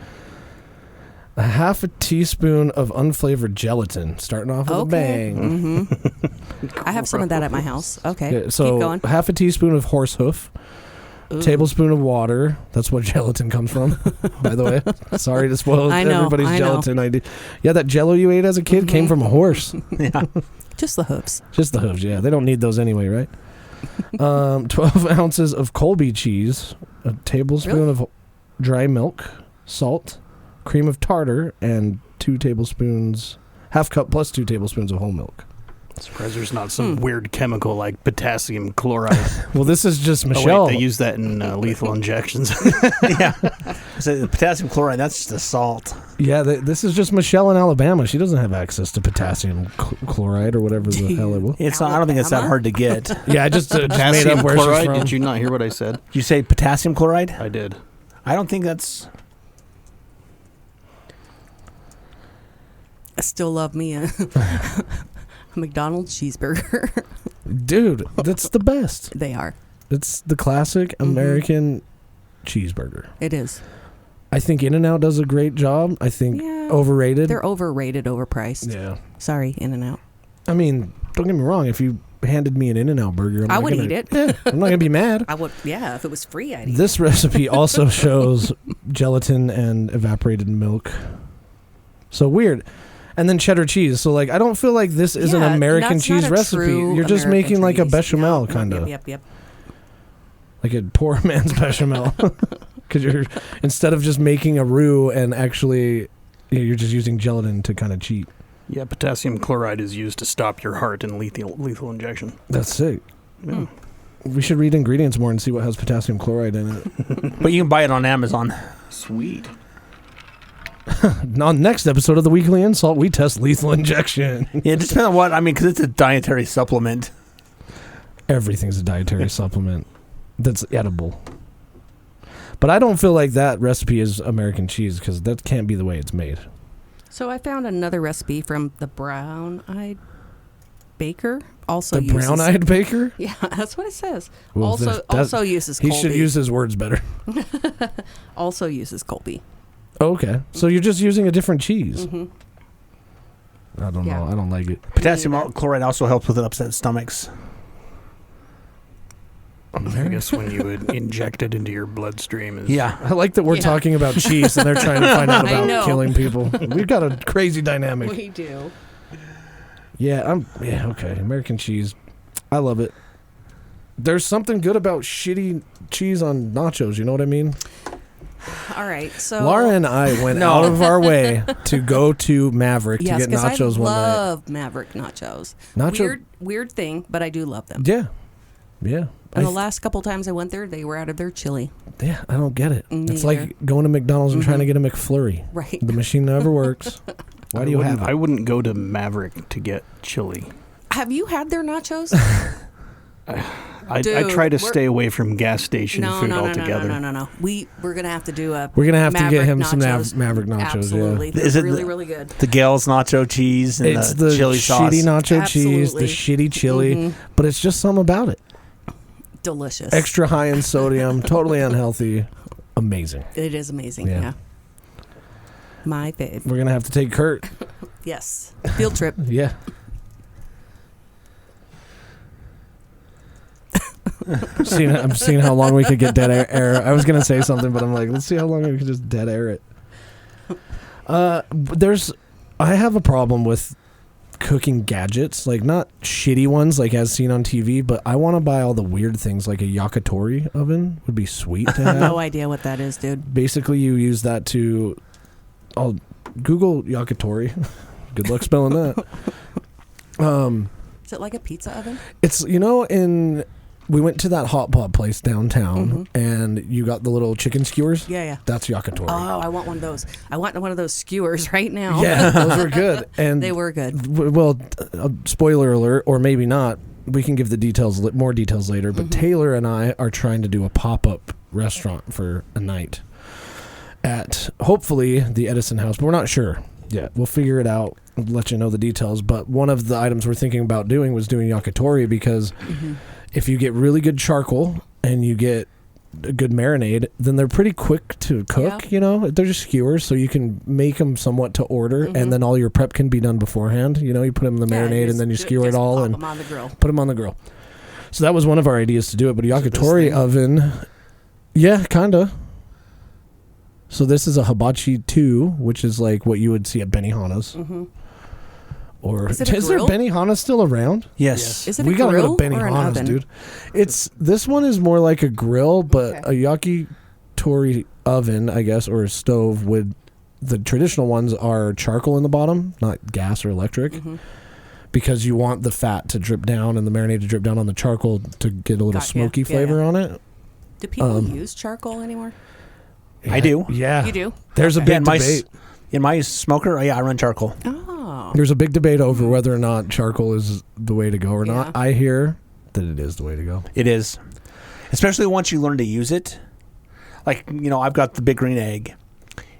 A half a teaspoon of unflavored gelatin. Starting off with a bang. Mm-hmm. I have some of that at my house. Okay. Yeah, so keep going. half a teaspoon of horse hoof. Ooh. Tablespoon of water. That's what gelatin comes from, by the way. Sorry to spoil I know, everybody's I know. gelatin idea. Yeah, that Jello you ate as a kid came from a horse. Yeah. Just the hooves. Just the hooves, yeah. They don't need those anyway, right? 12 ounces of Colby cheese, a tablespoon of dry milk, salt, cream of tartar, and 2 tablespoons, half cup plus 2 tablespoons of whole milk. Surprised there's not some weird chemical like potassium chloride. Well, this is just Oh, Michelle. wait, they use that in lethal injections. Yeah. So the potassium chloride, that's just the salt. Yeah, this is just Michelle in Alabama. She doesn't have access to potassium chloride or whatever the hell it was. It's not, I don't think it's that hard to get. Yeah, I just made Potassium up where she's chloride? from. Did you not hear what I said? You say potassium chloride? I did. I don't think that's... I still love me a McDonald's cheeseburger. Dude, that's the best. They are. It's the classic American cheeseburger. It is. I think In-N-Out does a great job. I think overrated. They're overrated, overpriced. Yeah. Sorry, In-N-Out. I mean, don't get me wrong. If you handed me an In-N-Out burger, I would eat it. Yeah, I'm not going to be mad. I would, if it was free, I'd eat This recipe also shows gelatin and evaporated milk. So weird. And then cheddar cheese. So, like, I don't feel like this is an American cheese recipe. You're just making, like, a bechamel, kind of. Yep. Like a poor man's bechamel. Because you're, instead of just making a roux and actually, you're just using gelatin to kind of cheat. Yeah, potassium chloride is used to stop your heart in lethal injection. That's sick. Yeah. We should read ingredients more and see what has potassium chloride in it. But you can buy it on Amazon. Sweet. On next episode of the Weekly InSalt, we test lethal injection. Yeah, it just depends on what. I mean, because it's a dietary supplement. Everything's a dietary supplement that's edible. But I don't feel like that recipe is American cheese because that can't be the way it's made. So I found another recipe from the Brown-Eyed Baker. Also the Brown-Eyed Baker? Yeah, that's what it says. Well, also uses Colby. He should use his words better. Also uses Colby. Oh, okay. So you're just using a different cheese. Mm-hmm. I don't know. I don't like it. Potassium chloride also helps with upset stomachs. I guess when you would inject it into your bloodstream is... Yeah. I like that we're talking about cheese and they're trying to find out about killing people. We've got a crazy dynamic. We do. Yeah, okay. American cheese. I love it. There's something good about shitty cheese on nachos, you know what I mean? All right, so... Laura and I went out of our way to go to Maverick to get nachos one night. I love Maverick nachos. Weird thing, but I do love them. Yeah. And the last couple times I went there, they were out of their chili. Yeah, I don't get it. It's like going to McDonald's and trying to get a McFlurry. Right. The machine never works. Why do you have it? I wouldn't go to Maverick to get chili. Have you had their nachos? I try to stay away from gas station food altogether. No. We're gonna have to do a. We're gonna have Maverick to get him nachos. some Maverick nachos. Absolutely, Yeah. they're really good. The Gale's nacho cheese and It's the chili sauce. Shitty nacho cheese, the shitty chili, but it's just something about it. Delicious. Extra high in sodium, totally unhealthy, amazing. It is amazing. Yeah. My fave. We're gonna have to take Kurt. Yes. Field trip. Yeah. I'm seeing how long we could get dead air. I was gonna say something, but I'm like, let's see how long we can just dead air it. I have a problem with cooking gadgets, like not shitty ones like as seen on TV, but I want to buy all the weird things, like a yakitori oven would be sweet to have. No idea what that is, dude. Basically, you use that to. I'll Google yakitori. Good luck spelling that. Is it like a pizza oven? It's we went to that hot pot place downtown, and you got the little chicken skewers. Yeah. That's yakitori. Oh, I want one of those. I want one of those skewers right now. Yeah, those were good. And they were good. Well, spoiler alert, or maybe not. We can give the more details later. But Taylor and I are trying to do a pop-up restaurant for a night at hopefully the Edison House, but we're not sure yet. We'll figure it out. We'll let you know the details. But one of the items we're thinking about doing was doing yakitori because. If you get really good charcoal and you get a good marinade, then they're pretty quick to cook, They're just skewers, so you can make them somewhat to order, and then all your prep can be done beforehand. You put them in the marinade, and then you skewer it all and put them on the grill. Put them on the grill. So that was one of our ideas to do it, but a yakitori oven, yeah, kind of. So this is a hibachi 2, which is like what you would see at Benihana's. Or is there Benihana still around? Yes. Is it we a gotta grill go to or an Benihana's, oven? dude. This one is more like a grill, but a yakitori oven, I guess, or a stove with the traditional ones are charcoal in the bottom, not gas or electric, because you want the fat to drip down and the marinade to drip down on the charcoal to get a little smoky flavor on it. Do people use charcoal anymore? I do. Yeah. You do? There's a big debate. In my smoker, I run charcoal. Oh. There's a big debate over whether or not charcoal is the way to go or not. Yeah. I hear that it is the way to go. It is. Especially once you learn to use it. Like, I've got the big green egg.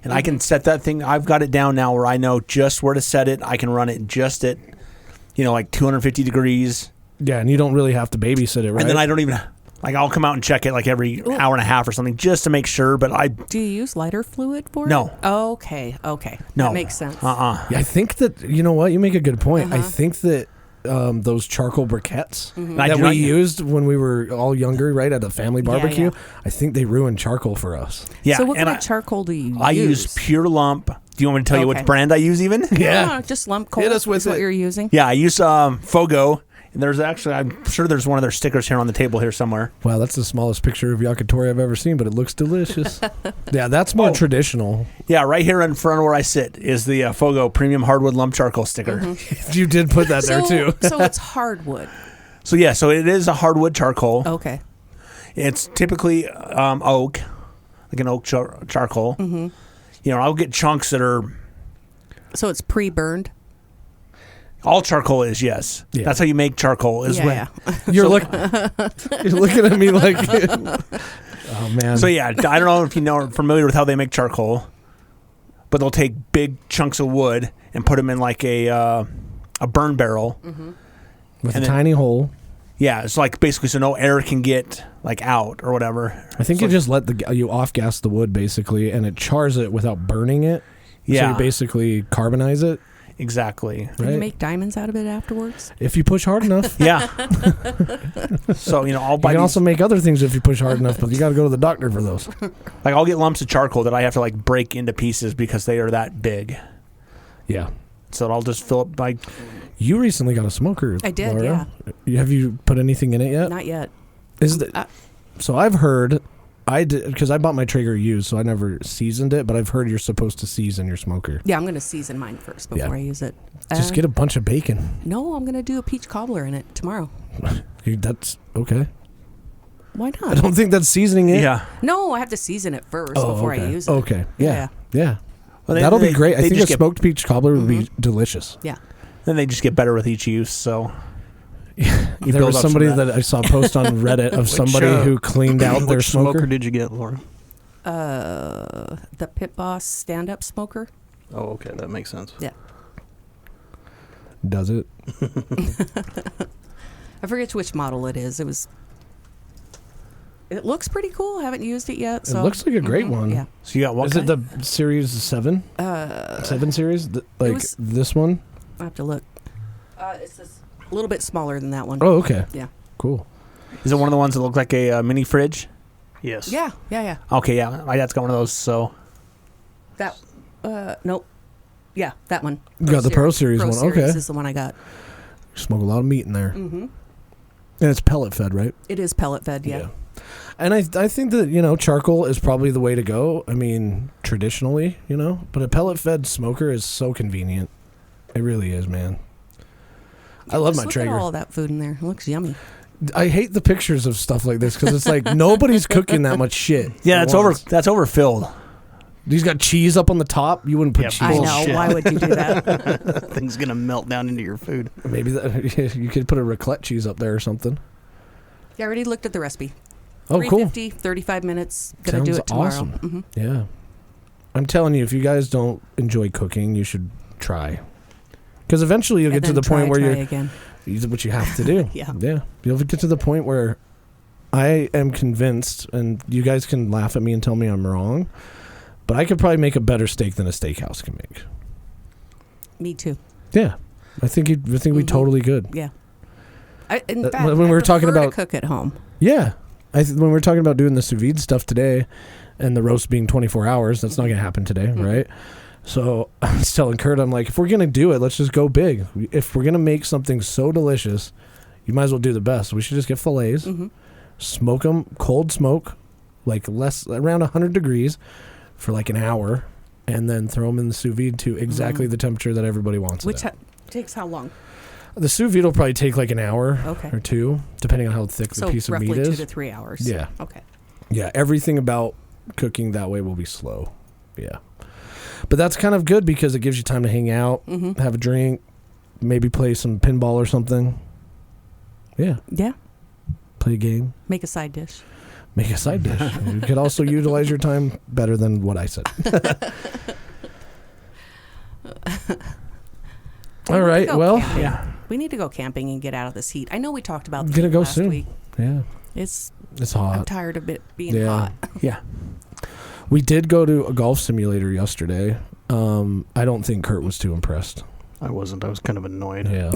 And I can set that thing. I've got it down now where I know just where to set it. I can run it just at, like 250 degrees. Yeah, and you don't really have to babysit it, right? And then I don't even, I'll come out and check it like every hour and a half or something just to make sure. But Do you use lighter fluid for No. it? Oh, okay. No. That makes sense. Yeah, I think that, you know what? You make a good point. I think that those charcoal briquettes that we used when we were all younger, right, at a family barbecue, I think they ruined charcoal for us. Yeah. So what kind of charcoal do you use? I use pure lump. Do you want me to tell you which brand I use even? No, just lump coal. Hit us with is what it. you're using. Yeah, I use Fogo. And there's actually, I'm sure there's one of their stickers here on the table here somewhere. Wow, that's the smallest picture of yakitori I've ever seen, but it looks delicious. Yeah, that's more traditional. Yeah, right here in front of where I sit is the Fogo Premium Hardwood Lump Charcoal sticker. You did put that there too. So it's hardwood. So it is a hardwood charcoal. Okay. It's typically oak, like an oak charcoal. I'll get chunks that are... So it's pre-burned? All charcoal is, yes. Yeah. That's how you make charcoal. Is when, You're looking at me like, oh man. So I don't know if are familiar with how they make charcoal, but they'll take big chunks of wood and put them in like a burn barrel with a tiny hole. Yeah, it's like basically so no air can get like out or whatever. I think you just let you off gas the wood basically, and it chars it without burning it. Yeah, so you basically carbonize it. Exactly. Can you make diamonds out of it afterwards? If you push hard enough. Yeah. So I'll buy. You can also make other things if you push hard enough, but you got to go to the doctor for those. Like I'll get lumps of charcoal that I have to like break into pieces because they are that big. Yeah. So I'll just fill up my. You recently got a smoker. I did. Laura. Yeah. Have you put anything in it yet? Not yet. So I've heard. I did because I bought my Traeger used, so I never seasoned it. But I've heard you're supposed to season your smoker. Yeah, I'm going to season mine first before I use it. Just get a bunch of bacon. No, I'm going to do a peach cobbler in it tomorrow. That's okay. Why I not? don't think that's seasoning it. Yeah. No, I have to season it first before I use it. Okay. Yeah. Well, Well, that'll be great. I think a get, smoked peach cobbler would be delicious. Yeah. Then they just get better with each use. So There was somebody that I saw post on Reddit of somebody who cleaned out their which smoker. smoker did you get, Laura? The Pit Boss stand-up smoker. Oh, okay, that makes sense. Yeah. Does it? I forget which model it is. It looks pretty cool. I haven't used it yet. So. It looks like a great one. Yeah. So you got what? Is it the Series 7? 7 Series? This one? I have to look. It's a little bit smaller than that one. Oh, okay. Yeah. Cool. Is it one of the ones that look like a mini fridge? Yes. Yeah. Okay, yeah. My dad's got one of those. So That. Nope. Yeah, that one. You got the Pro Series one. Series Okay. is the one I got. Smoke a lot of meat in there. Mm-hmm. And it's pellet fed, right? It is pellet fed. Yeah. And I think that, charcoal is probably the way to go. I mean, traditionally, but a pellet fed smoker is so convenient. It really is, man. I love my Traeger. Look at all that food in there. It looks yummy. I hate the pictures of stuff like this because it's like nobody's cooking that much shit. yeah, that's overfilled. He's got cheese up on the top. You wouldn't put cheese. I know. Bullshit. Why would you do that? Thing's gonna melt down into your food. Maybe you could put a raclette cheese up there or something. Yeah, I already looked at the recipe. Oh, cool. 350, 35 minutes. Gonna Sounds do it tomorrow. awesome. Mm-hmm. Yeah. I'm telling you, if you guys don't enjoy cooking, you should try. Because eventually you'll get to the point where you're... again. What you have to do. Yeah. You'll get to the point where I am convinced, and you guys can laugh at me and tell me I'm wrong, but I could probably make a better steak than a steakhouse can make. Me too. Yeah. I think we totally could. Yeah. In fact, when we were talking about cook at home. Yeah. When we were talking about doing the sous vide stuff today and the roast being 24 hours, that's not going to happen today, right? So I was telling Kurt, I'm like, if we're going to do it, let's just go big. If we're going to make something so delicious, you might as well do the best. We should just get fillets, smoke them, cold smoke, like around 100 degrees for like an hour, and then throw them in the sous vide to exactly the temperature that everybody wants it at. Takes how long? The sous vide will probably take like an hour or two, depending on how thick the piece of meat is. So roughly 2 to 3 hours. Yeah. Okay. Yeah, everything about cooking that way will be slow. Yeah. But that's kind of good because it gives you time to hang out, have a drink, maybe play some pinball or something. Yeah. Yeah. Play a game. Make a side dish. Make a side dish. You could also utilize your time better than what I said. All right. Well, camping. Yeah. We need to go camping and get out of this heat. I know we talked about this gonna go last soon. week. Yeah. It's hot. I'm tired of it being Yeah. hot. Yeah. We did go to a golf simulator yesterday. I don't think Kurt was too impressed. I wasn't. I was kind of annoyed. Yeah.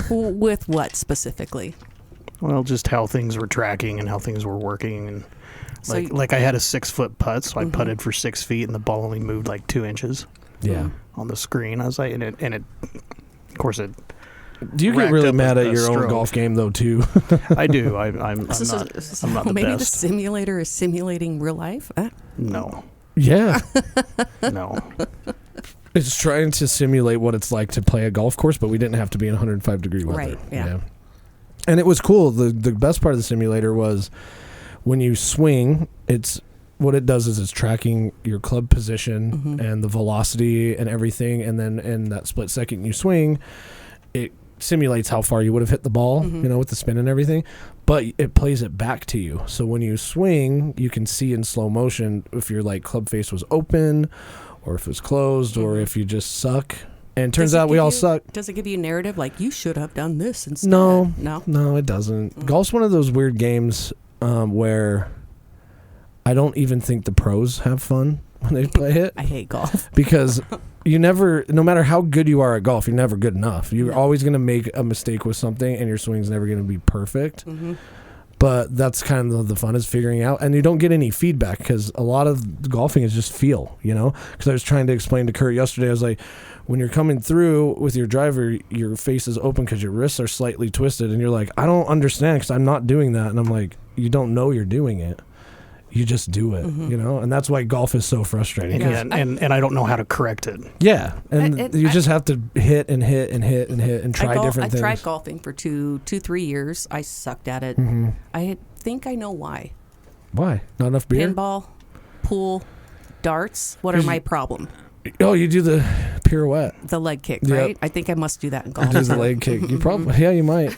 With what specifically? Well, just how things were tracking and how things were working, and So like I had a 6-foot putt, so I putted for 6 feet, and the ball only moved like 2 inches Yeah. on the screen. I was like, and it, of course, it. Do you get racked really up mad a at your own stroke. golf game though too? I do. I'm So not the maybe best. the simulator is simulating real life. No, Yeah. no. It's trying to simulate what it's like to play a golf course, but we didn't have to be in 105-degree weather. Right, yeah. And it was cool. The best part of the simulator was when you swing, it's what it does is it's tracking your club position and the velocity and everything, and then in that split second you swing, it simulates how far you would have hit the ball, with the spin and everything, but it plays it back to you. So when you swing, you can see in slow motion if your like club face was open or if it was closed or if you just suck. And it turns out we all suck. Does it give you a narrative like you should have done this instead? No, No. it doesn't. Golf's one of those weird games where I don't even think the pros have fun when they play it. I hate golf. Because no matter how good you are at golf, you're never good enough. You're always going to make a mistake with something and your swing's never going to be perfect. But that's kind of the fun is figuring out. And you don't get any feedback because a lot of golfing is just feel, Because I was trying to explain to Kurt yesterday, I was like, when you're coming through with your driver, your face is open because your wrists are slightly twisted. And you're like, I don't understand because I'm not doing that. And I'm like, you don't know you're doing it. You just do it, and that's why golf is so frustrating. And I don't know how to correct it. Yeah, and you just have to hit and hit and hit and hit and try different things. I tried golfing for 3 years. I sucked at it. I think I know why. Why? Not enough beer? Pinball, pool, darts. What are my problem? Oh, you do the pirouette. The leg kick, Yep. right? I think I must do that in golf. Do the leg kick. You probably, you might.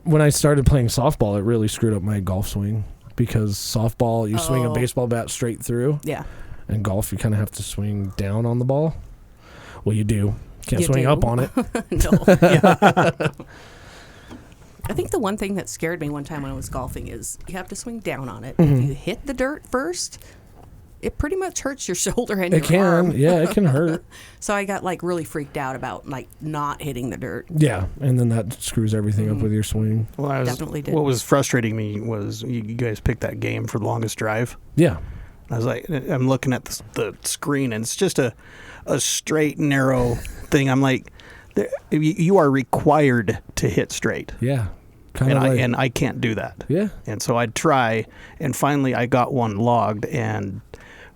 When I started playing softball, it really screwed up my golf swing. Because softball, you swing a baseball bat straight through. Yeah. And golf, you kind of have to swing down on the ball. Well, you do. Can't You swing do. up on it. No. I think the one thing that scared me one time when I was golfing is you have to swing down on it. If you hit the dirt first, it pretty much hurts your shoulder and your arm. Yeah, it can hurt. So I got like really freaked out about like not hitting the dirt. Yeah, and then that screws everything up with your swing. Well, Definitely did. What was frustrating me was you guys picked that game for longest drive. Yeah. I was like, I'm looking at the screen, and it's just a straight, narrow thing. I'm like, you are required to hit straight. Yeah. And I can't do that. Yeah. And so I'd try, and finally I got one logged, and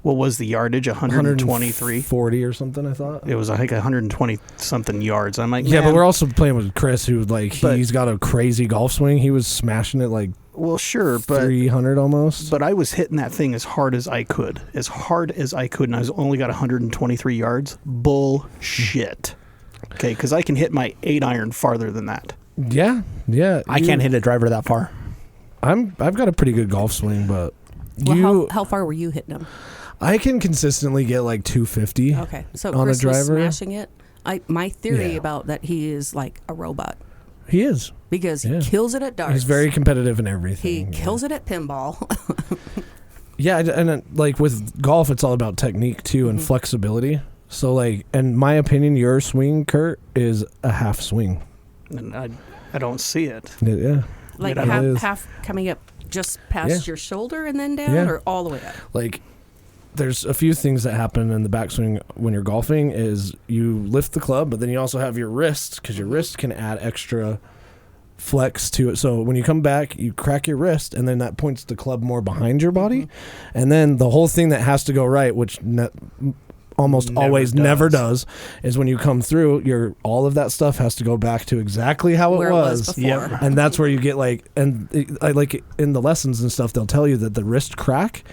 what was the yardage? 123? 40 or something, I thought. It was, I think, 120 something yards. I'm like, yeah, man, but we're also playing with Chris, who he's got a crazy golf swing. He was smashing it like well, sure, but 300 almost. But I was hitting that thing as hard as I could, and I was only got 123 yards. Bullshit. Okay, because I can hit my 8-iron farther than that. Yeah. I can't hit a driver that far. I've got a pretty good golf swing, but Well, how far were you hitting them? I can consistently get like 250. Okay, so on Chris a driver. was smashing it. My theory Yeah. about that, he is like a robot He is. because he kills it at darts. He's very competitive in everything. He kills it at pinball. Yeah, and like with golf, it's all about technique too and flexibility. So like, in my opinion, your swing, Kurt, is a half swing. And I don't see it. Yeah. Like It is. half coming up just past your shoulder and then down, Yeah. or all the way up. Like, there's a few things that happen in the backswing when you're golfing is you lift the club, but then you also have your wrist because your wrist can add extra flex to it. So when you come back, you crack your wrist, and then that points the club more behind your body. And then the whole thing that has to go right, which almost always never does, is when you come through, all of that stuff has to go back to exactly how Where it it was was. before. And that's where you get like, I like in the lessons and stuff, they'll tell you that the wrist crack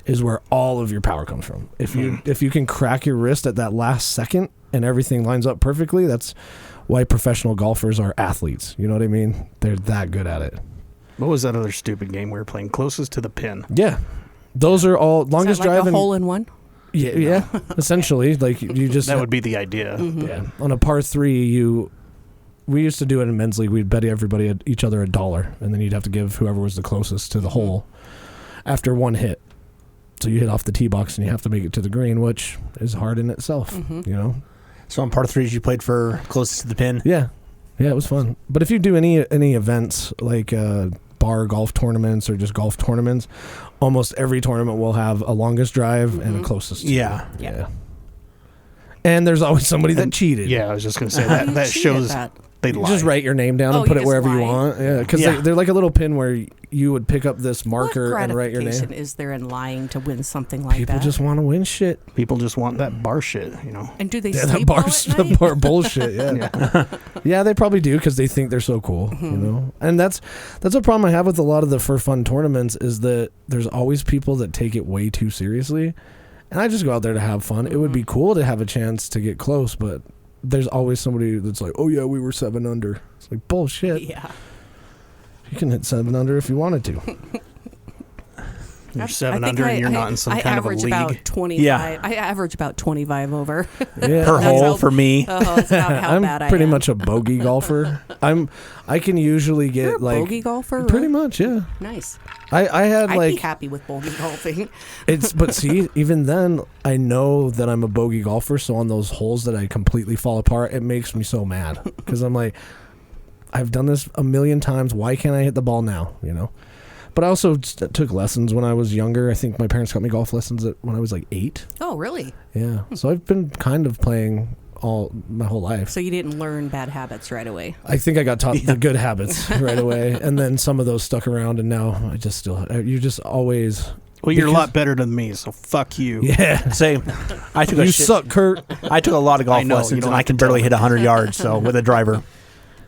is where all of your power comes from. If you can crack your wrist at that last second and everything lines up perfectly, that's why professional golfers are athletes. You know what I mean? They're that good at it. What was that other stupid game we were playing? Closest to the pin. Yeah. Those are all longest Is that like drive a hole in one? Yeah. Essentially, like you just That would be the idea. Mm-hmm. yeah. On a par 3, we used to do it in men's league. We'd bet everybody each other $1, and then you'd have to give whoever was the closest to the hole after one hit. So you hit off the tee box and you have to make it to the green, which is hard in itself. You know. So on par 3s, you played for closest to the pin. Yeah, it was fun. But if you do any events like bar golf tournaments or just golf tournaments, almost every tournament will have a longest drive and a closest. Yeah. And there's always somebody that cheated. Yeah, I was just going to say that shows they You lie. just write your name down and Oh, put you it wherever just you lie? want. Yeah, because they're like a little pin where you would pick up this marker and write your What name. gratification is there in lying to win something like People that? just want to win shit. People just want that bar shit, you know. And do they Yeah, sleep that well bar's at the night? bar bullshit. Yeah, yeah, they probably do because they think they're so cool, you know. And that's a problem I have with a lot of the for fun tournaments is that there's always people that take it way too seriously, and I just go out there to have fun. It would be cool to have a chance to get close, but there's always somebody that's like, "Oh yeah, we were 7 under." It's like bullshit. Yeah. You can hit 7 under if you wanted to. You're 7 under and you're not in some kind of a league. I average about 25. Yeah. I average about 25 over. Yeah. Per That's hole how- for me. Oh, it's about how I'm bad I am. pretty much a bogey golfer. I can usually get You're a like bogey golfer? Pretty Really? much, yeah. Nice. I had I'd like be happy with bogey golfing. but see, even then I know that I'm a bogey golfer, so on those holes that I completely fall apart, it makes me so mad because I'm like, I've done this a million times. Why can't I hit the ball now? You know. But I also took lessons when I was younger. I think my parents got me golf lessons when I was like 8. Oh, really? Yeah. So I've been kind of playing my whole life. So you didn't learn bad habits right away? I think I got taught the good habits right away, and then some of those stuck around, and now I just still. You just always. Well, you're a lot better than me, so fuck you. Yeah. Say, I took You suck, Kurt. I took a lot of golf I know, you lessons, don't and I have can to tell barely me. hit 100 yards. So with a driver.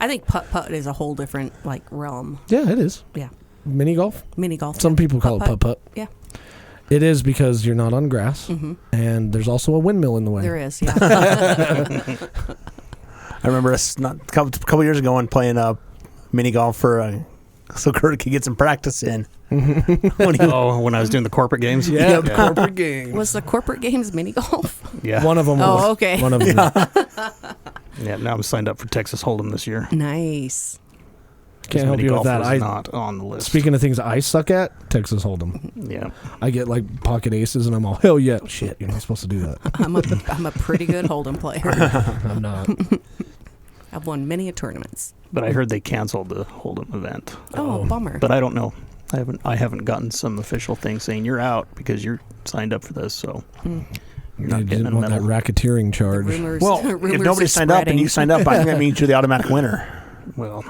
I think putt-putt is a whole different realm. Yeah, it is. Yeah. Mini golf. Mini golf. Some people call it putt-putt. Yeah. It is because you're not on grass, and there's also a windmill in the way. There is, yeah. I remember us a couple years ago and playing mini golf so Kurt could get some practice in. When I was doing the corporate games? Yeah, corporate game. Was the corporate games mini golf? Yeah. One of them was. Oh, okay. One of them. Yeah, now I'm signed up for Texas Hold'em this year. Nice. Can't help you with that. I not on the list. Speaking of things I suck at, Texas Hold'em. Yeah. I get like pocket aces, and I'm all, hell yeah. Shit, you're not supposed to do that. I'm a pretty good Hold'em player. I'm not. I've won many tournaments. But I heard they canceled the Hold'em event. Oh, bummer. But I don't know. I haven't gotten some official thing saying you're out because you're signed up for this, so you're not You getting a didn't want that medal. racketeering The charge. rumors, Well, rumors if nobody are signed up and spreading. you signed up, I think that means you're the automatic winner. Well,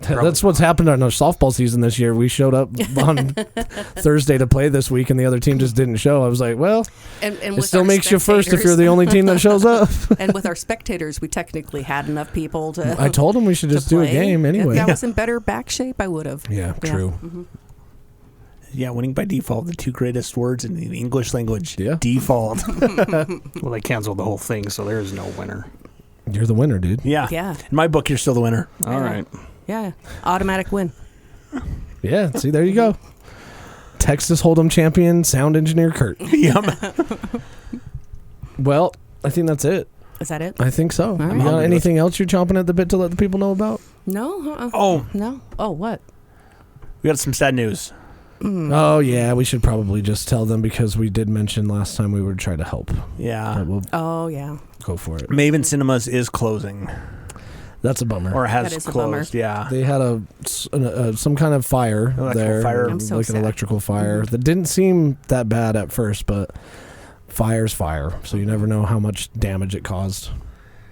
That's what's happened on our softball season this year. We showed up on Thursday to play this week, and the other team just didn't show. I was like, well, and it with still our makes you first if you're the spectators- only team that shows up. And with our spectators, we technically had enough people to. I told them we should to just do a play. game anyway. If I was in better back shape, I would have. Yeah, true. Yeah, winning by default, the 2 greatest words in the English language. Yeah. Default. well, they canceled the whole thing, so there is no winner. You're the winner, dude. Yeah. Yeah. In my book, you're still the winner. All right. Yeah. Automatic win. Yeah, see, there you go. Texas Hold'em champion, sound engineer Kurt. Yep. Well, I think that's it. Is that it? I think so. right. You got anything else you're chomping at the bit to let the people know about? No. Oh, No. Oh, what? we got some sad news. Oh, yeah, we should probably just tell them because we did mention last time we would try to help. Yeah. But we'll Oh, yeah. go for it. Maven Cinemas is closing. That's a bummer. Or has That is a bummer. closed, yeah. They had some kind of fire Electrical there, fire. I'm so like sad. an electrical fire that didn't seem that bad at first, but fire's fire, so you never know how much damage it caused.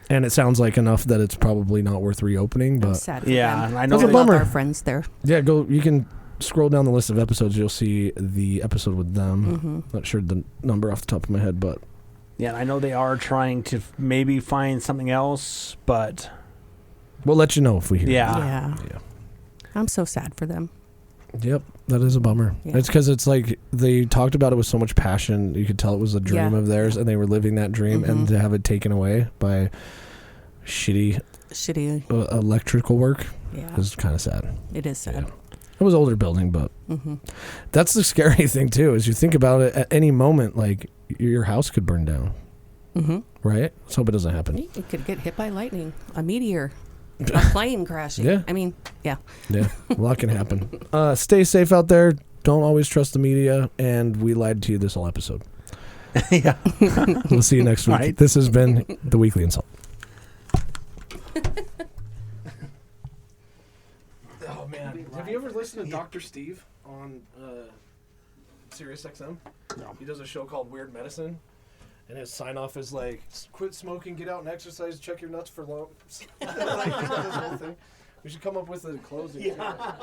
And it sounds like enough that it's probably not worth reopening. I'm But sad for Yeah, them. I know That's a We love bummer. our friends there. yeah, you can scroll down the list of episodes. You'll see the episode with them. Not sure the number off the top of my head, but Yeah, I know they are trying to maybe find something else, but we'll let you know if we hear. yeah. Yeah. Yeah. I'm so sad for them. Yep. That is a bummer. Yeah. It's because it's like they talked about it with so much passion. You could tell it was a dream of theirs, and they were living that dream, and to have it taken away by shitty electrical work is kind of sad. It is sad. Yeah. It was older building, but that's the scary thing too. Is you think about it, at any moment, like your house could burn down. Right? Let's hope it doesn't happen. You could get hit by lightning, a meteor, a plane crashing. Yeah. I mean, yeah. Yeah, a lot can happen. Stay safe out there. Don't always trust the media, and we lied to you this whole episode. Yeah. We'll see you next week. Right. This has been the Weekly InSalt. Oh man, have you ever listened to Dr. Steve on Sirius XM? No. He does a show called Weird Medicine, and his sign off is like, "Quit smoking, get out and exercise, check your nuts for lumps." Like, this whole thing. We should come up with a closing. Yeah.